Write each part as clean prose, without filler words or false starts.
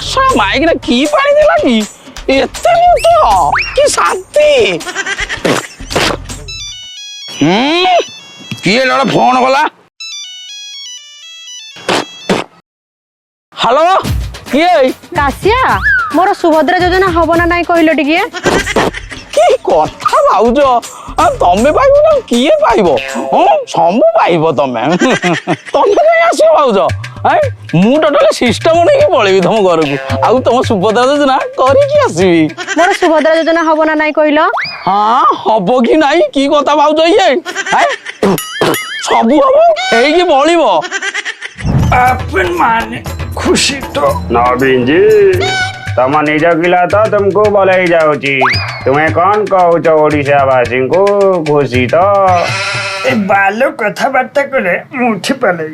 Mic ने की पानी देला की एते मोटो की शांति किए लड़ा फोन कला हेलो किए कासिया मोर सुभद्रा योजना हब ना नाई कहलो टिके की कथा भाउजो तमे पाइबो ना किए पाइबो सब पाइबो तमे तमे कहीं आसो भाउजो मु टोटल सिस्टम नहीं पळेबी तुम घर को आउ तुम सुभद्रा योजना करी आसबी मोर सुभद्रा योजना हब ना नाई कहलो हाँ हबो कि नहीं की कथा भाउजो ये सब हबो एई की बळीबो अपन माने खुशी तो नवीन जी तम निज किला तो तुमको बोले जाऊची तुम्हें कौन कहूच ओडिशा वासी को खुशी तो ए बालो कथबार्ता करे मुठी पले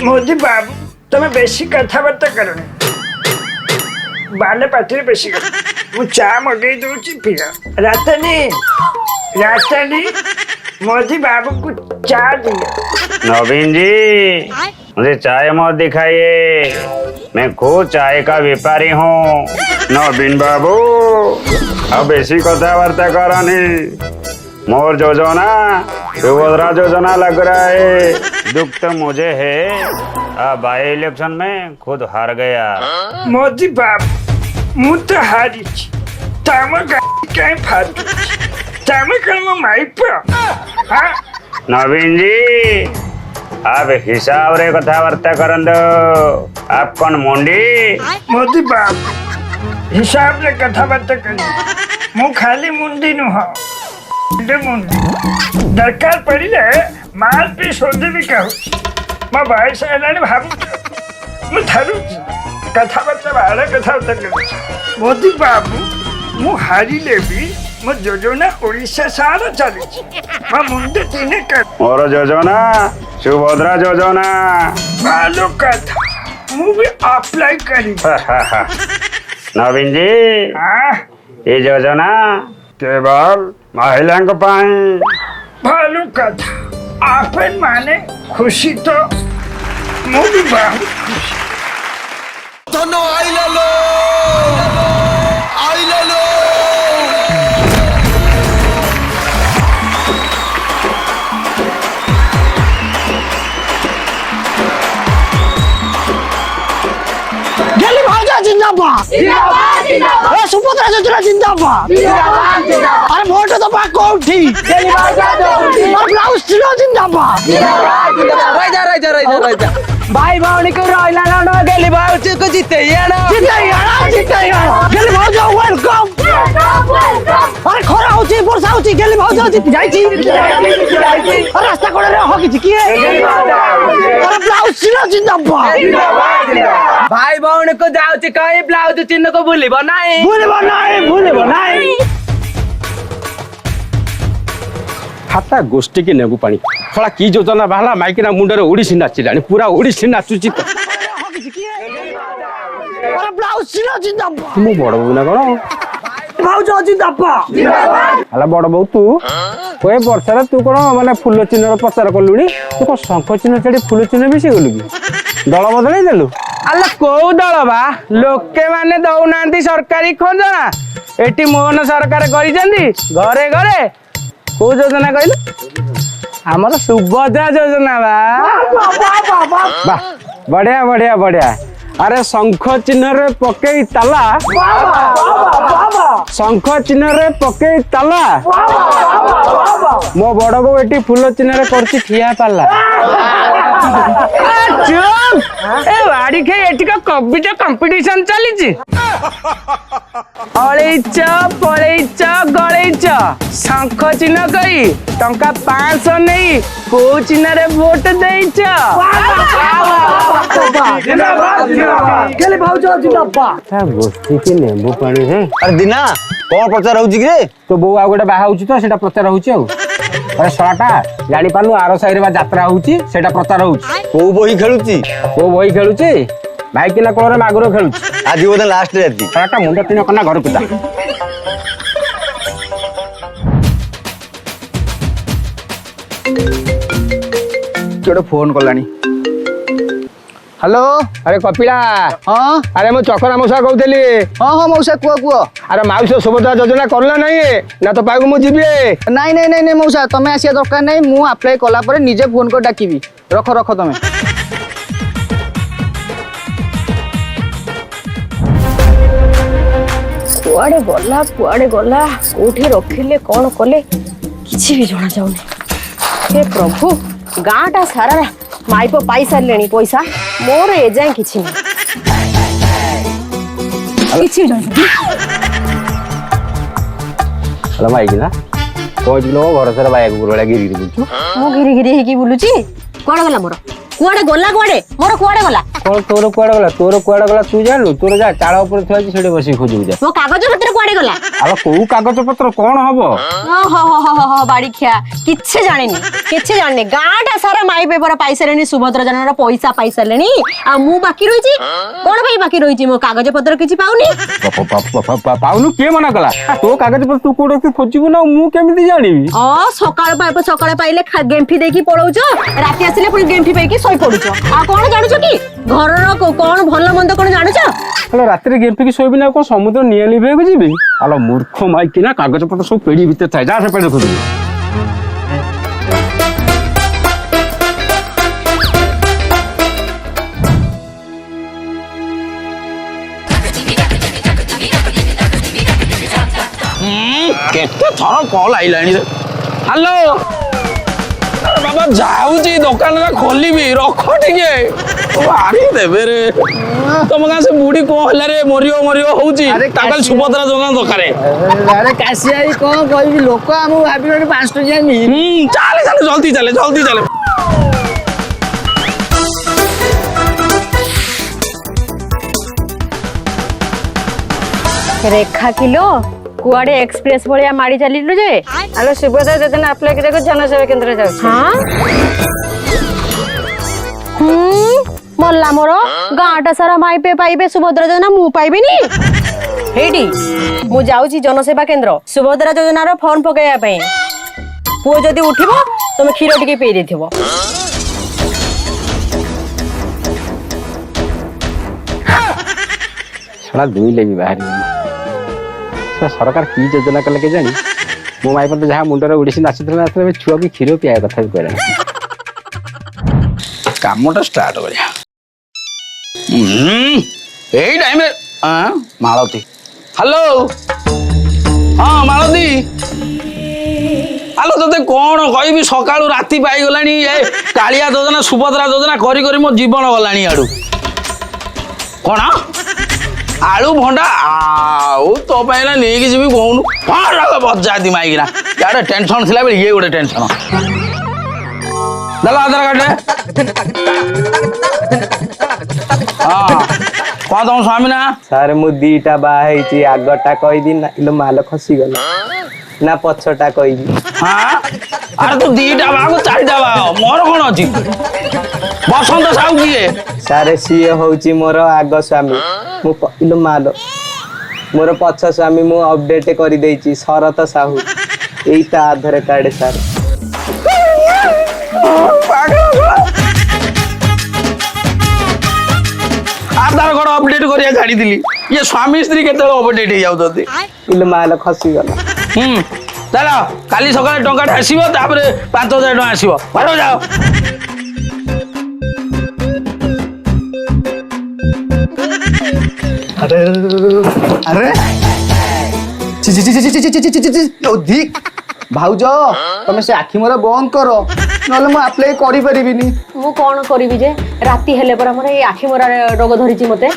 मोदी बाबू तुम्हें बेसी कथबार्ता करो बाले पार्टी बेसी कर चा मगे दूची पिया रातनी मोदी बाबू को चा दिया नवीन जी मुझे चाय मत दिखाइए मैं खुद चाय का व्यापारी हूँ नवीन बाबू अब बेसी कथबार्ता करानी मोर योजना सुभद्रा योजना लग रहा है दुख तो मुझे है बाई इलेक्शन में खुद हार गया मोदी बाबू मुझ तो हारी कहीं फाट नवीन जी आप हिसाब रे कथबार्ता करन दो आप कौन मुंडी मोदी बाप हिसाब रे कथबार्ता करी मु खाली मुंडी नु हो मुंडी दरकार पड़ी ले माल पे सोदे भी कहू मा भाई से एलाने भाबू मु थारू कथबार्ता बाहर कथबार्ता करी मोदी बाबू मु हारी लेबी मो योजना ओडिशा सारा चली मा मुंडे तीने कर मोर योजना सुभद्रा योजना भालो कथा मु भी अप्लाई करी नवीन जी ये योजना केवल महिला को पाए भालो कथा आपन माने खुशी तो मु भी बहुत खुशी धनो आइला लो जिंदाबाद जिंदाबाद जिंदाबाद सुभद्रा योजना जिंदाबाद जिंदाबाद जिंदाबाद अरे वोट तो पाको उठी जिंदाबाद ब्लाउज चिनो जिंदाबाद जिंदाबाद जिंदाबाद राजा भाई भावनी को रोइला ना गेली भाउज को जीते याना गेली भाउज वेलकम अरे खरा होची वर्षा होची गेली भाउज जीत जाईची अरे रास्ता कोडे रे हो किछि किए अरे ब्लाउज चिनो जिंदाबाद जिंदाबाद जिंदाबाद भाई भावनी को जाउची कहीं ब्लाउज चिन्ह को भूलिबो नाही हाता गोष्ठी की नेबू पानी फला की योजना बाहला माइकिना मुंडरे ओडिसी नाचिलानी पूरा ओडिसी नाचुची तो अरे ब्लाउज चिनो जिंदाबाद तुम बड़ बहू ना कोन भाउज जिंदाबाद जिंदाबाद हला बड़ बहू तू कोए वर्षा तू कोन माने फूल चिन्ह प्रचार कलुनी तू को शंख चिन्ह छाड़ी फूल चिन्ह भी से गलु की दल बदलै देलु अल्ला को दल बा लोके माने दउनांती सरकारी खोजना एटी मोहन सरकार करिसेंती घरे घरे को योजना कहलु हमर सुभद्रा योजना बा बढ़िया बढ़िया बढ़िया अरे शंख चिन्ह रे पकई ताला शंख चिन्ह रे पकई ताला मो बड़ बो एटी फूल चिन्ह रे करछि ठिया पाला चुप ए वाड़ी के एटी का कविता कंपटीशन चलीची अळैच पळैच गळैच शंख चिन्ह कई टंका 500 नहीं को चिन्ह रे वोट देइच गेली भाउज जिंदाबाद ता गोष्ठी के नेबू पानी रे अरे दिना कौन प्रचार होची रे तो बो आ गोटे बाहा होची तो सेटा प्रचार होची आ अरे सटा जानी पानु आरो साइड बा यात्रा होची सेटा प्रचार होची को बही खेलुची को बही खेलुची भाई किना कोरे मागुरो खेलुची आज बोले लास्ट रे आती सटा मुंडा तिन कना घर पिता केडो फोन कलानी हेलो अरे कपिला हाँ अरे मु चकरा मौसा कहूली हाँ हाँ मौसा कुह कुह अरे माउसी सुभद्रा योजना करल नहीं ना तो पाइक मुझे नाई नाई नाई मौसा तमें आसिया दरकार नहीं मु अप्लाई कला पर निजे फोन कर डाकिबी रख रख तमें कुआड़े गला कोठी रखिले कौन कले किछि भी जଣା जाउनी हे प्रभु गाँटा सारा माइप पाई सारे पैसा मोर ए जाए किछि किछि भी जଣା हेलो माइक ना कौन घर सारा बाइक गुरड़ा गिरी बुझु मो घिरी घिरी हेकी बुलुची कोड़ गला मोर कुआड़े गला कुआड़े मोर कुआड़े गला कौन तोर कुआड़े गला तू जानू तोर जा चाल ऊपर थुआ सेठी बसी खोजू जा मो कागज पत्र कुआड़े गला अब कोउ कागज पत्र कौन हबो हो बाड़ी खिया किछि जाने गाँटा सारा माई पेपर पाई सारे सुभद्रा जनर पैसा पाई सारे आ मु बाकी रही कौन भाई बाकी रही मो कागज पत्र किछि पाउनी पाउनु के मना कला तो कागज पत्र तू कोड खोजबू ना मु केमिति जानिबी सकाळ पाइले गेंफी देकी पळौछ राति आसिले पुणी गेंफी पैकी सोई पडुछ आ कोन जानुछ कि घरर कोन भलो मंद कोन जानुछ हेलो रात्रि गेम फिकी सोइबी ना को समुद्र निया लिभे को जीबी हेलो मूर्ख माइक कि ना कागज पत्र सब पेड़ी भीतर थाए जा से पेड़ खोजू केते थर कॉल आइलानी हेलो बाबा जाऊची दुकान रे खोलिबी रख टिके मारी देबे रे तुम गां से बुढ़ी को हला रे मरियो होउची ताकल सुभद्रा जोगा दकारे अरे काशिया कौन कहबी लोक हम भाभी 5 टकिया मी चले जल्दी चले रेखा किलो कुआड़े एक्सप्रेस भलिया माड़ी चलिलु जे आलो सुभद्रा योजना अप्लाई करे जनसेवा केंद्र जाउ हाँ मल्ला मोर गाँटा सारा माई पे पाइबे सुभद्रा योजना मु पाइबिनी हेडी मु जाउची जनसेवा केंद्र सुभद्रा योजनार फॉर्म पकाइया पई पुओ जदी उठिबो तमे खीर टिके पेई देथिबो साला दुई लेबी बाहरी सरकार की योजना कले के जानी मो माई पर जहाँ मुंडर उड़ीसी नाचुला छुआ की क्षीर पिया कथा भी कहला कामटा स्टार्ट करिया एई टाइम रे मालती हेलो हाँ मालती आलो तते कौन कहबी सकाळू राति पाई गलानी ए कालिया योजना सुभद्रा योजना करी करी मो जीवन गलानी आडू कौन आलू भंडा आउ तो पाइना नहीं कि जीवी कहूनु हां बजा दी माई ना यार टेंशन थिला बे ये गोटे टेंशन दला आधार कार्ड हां कौन तुम स्वामी ना सारे मु दीटा बाहे ची आगटा कहि दिन ना इलो माल खसी गला ना पछटा कहि दी हाँ अरे तू दीटा बागो चारिटा बागो मोर कोन अछि बसंत साहू किए सारे सीए होची मोर आग स्वामी मु इलो माल मोर पछ स्वामी मु अपडेट करि देछि शरत साहू एटा आधार कार्ड सारे आधार कार्ड अपडेट करिया गाड़ी दिली ये स्वामी स्त्री केते अपडेट हे जाउतती इलो माल खसी गला चलो काली सकाळे टंकाटा आसीबो तापरे 5000 टका आसीबो बारो जाओ अरे अरे ची ची ची ची ची ची ची ची ची अधिक भाउज तमे से आखि मोरा बंद करो नले मु अप्लाई करि परिबिनी मु कोन करबी जे राति हेले पर हमर ए आखि मोरा रोग धरिची मते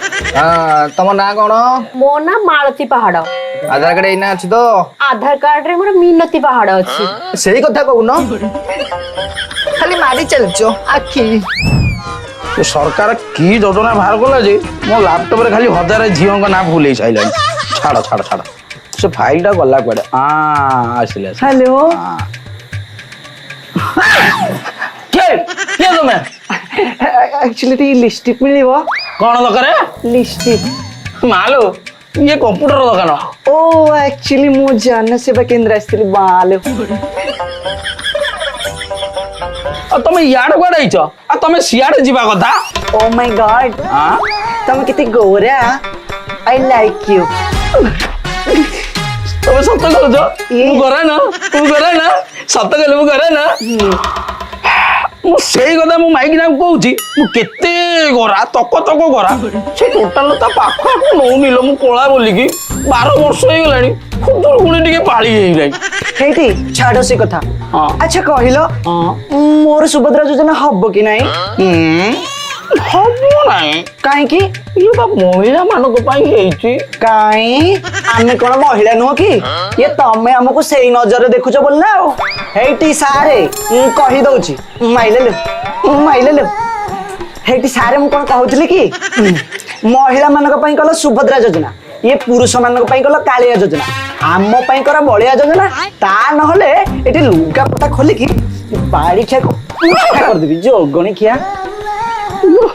तम ना कोन मो ना मालती पहाड़ आधार कार्ड इना अछि तो आधार कार्ड रे मोर मिनती पहाड़ अछि सेही कथा कहू न खाली मारी चलचो आखि तो सरकार की योजना बाहर कला जे मो लैपटॉप रे खाली 1000 झियो का नाम भूले छाइला छाड़ से फाइल टा गला पड़े आसिले हेलो के तुम एक्चुअली ती लिपस्टिक मिलिबो कौन दरकार लिपस्टिक मालो ये कंप्यूटर दुकान ओ एक्चुअली मु जन सेवा केंद्र आस्थिली बाले ତମେ ଇଆଡେ କୁଆଡେ ହେଇଛ ଆଉ ତମେ ସିଆଡେ ଯିବା କଥା ଓ ମାଇ ଗଡ୍ ତମେ କେତେ ଗୋରା ଆଇ ଲାଇକ୍ ୟୁ ତମେ ସତ କହୁଛ ମୁଁ କରେ ନା ସତ କହିଲେ ମୁଁ କରେ ନା ମୁଁ ସେଇ କଥା ମୁଁ ମାଇକିନାକୁ କହୁଛି ମୁଁ କେତେ ଗରା ତକ ଗରା ସେ ଟୋଟାଲ ତା ପାଖକୁ ନଉନିଲ ମୁଁ କଳା ବୋଲିକି 12 ବର୍ଷ ହେଇଗଲାଣି ଖୁଦୁରୁକୁଣୀ ଟିକେ ପାଳି ହେଇଗଲାଣି ହେଇଟି ଛାଡ ସେ କଥା ହଁ। ଆଚ୍ଛା କହିଲ ମୋର ସୁଭଦ୍ରା ଯୋଜନା ହବ କି ନାଇଁ ହବ ନାହିଁ କାହିଁକି ଇଏ ବା ମହିଳା ମାନଙ୍କ ପାଇଁ ହେଇଛି କାଇଁ ଆମେ କଣ ମହିଳା ନୁହଁ କି ଇଏ ତମେ ଆମକୁ ସେଇ ନଜରରେ ଦେଖୁଛ ବୋଲି ନା ଆଉ ହେଇଟି ସାରେ ମୁଁ କହିଦଉଛି ମାଇଲେ ହେଇଟି ସାରେ ମୁଁ କଣ କହୁଥିଲି କି ମହିଳା ମାନଙ୍କ ପାଇଁ କଲ ସୁଭଦ୍ରା ଯୋଜନା ଇଏ ପୁରୁଷ ମାନଙ୍କ ପାଇଁ କଲ କାଳିଆ ଯୋଜନା ଆମ ପାଇଁ କର ବଳିଆ ଯୋଜନା ତା ନହେଲେ ଏଠି ଲୁଗା ପଟା ଖୋଲିକି ବାଡି ଖିଆ କରିଦେବି ଯୋଗଣୀ ଖିଆ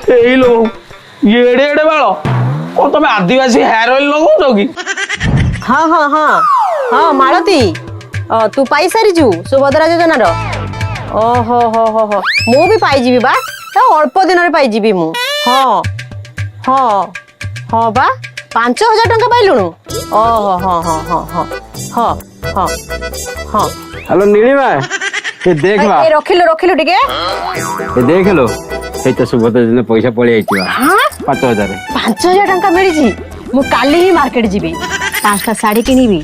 ହେଇଲୋ ଏଡେ ଏଡେ ବାଳ କଣ ତମେ ଆଦିବାସୀ ହେୟାର ଅଏଲ ଲଗାଉଛ କି ହଁ ମାଳତୀ ତୁ ପାଇସାରିଛୁ ସୁଭଦ୍ରା ଯୋଜନାର ଓହୋ ମୁଁ ବି ପାଇଯିବି ବା ଅଳ୍ପ ଦିନରେ ପାଇଯିବି ମୁଁ ହଁ ବା 5,000 ଟଙ୍କା ପାଇଲୁଣୁ ଓହୋ ହଁ ହ୍ୟାଲୋ ନୀଳିମା ଏ ଦେଖ ବା ରଖିଲୁ ଟିକେ ଏ ଦେଖ लो এই তো সুভদ্রা যোজনা পয়সা পড়ে আইছিবা 5,000 5,000 ଟଙ୍କା ମିଳିଛି ମୁଁ କାଲି ହିଁ ମାର୍କେଟ ଯିବି 5ଟା ଶାଢୀ କିଣିବି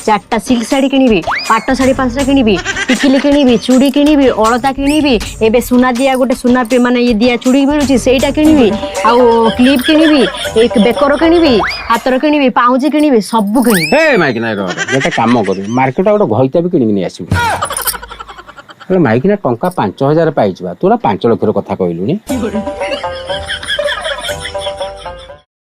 4ଟା ସିଲ୍କ ଶାଢୀ କିଣିବି ପାଟ ଶାଢୀ 5ଟା କିଣିବି ଟିକିଲି କିଣିବି ଚୁଡ଼ି କିଣିବି ଅଳତା କିଣିବି ଏବେ ସୁନା ଦିଆ ଗୋଟେ ସୁନା ମାନେ ଇଏ ଦିଆ ଚୁଡ଼ି ମିଳୁଛି ସେଇଟା କିଣିବି ଆଉ କ୍ଲିପ୍ କିଣିବି ବେକର କିଣିବି ହାତର କିଣିବି ପାଉଁଜି କିଣିବି ସବୁ କିଣିବି ଏ ମାଇକିନା ଗୋଟେ କାମ କରିବୁ ମାର୍କେଟ ଗୋଟେ ଘଇତା ବି କିଣିକି ନେଇ ଆସିବୁ ହେଲେ ମାଇକିନା ଟଙ୍କା 5,000 ପାଇଯିବା ତୁ 5 ଲକ୍ଷର କଥା କହିଲୁଣି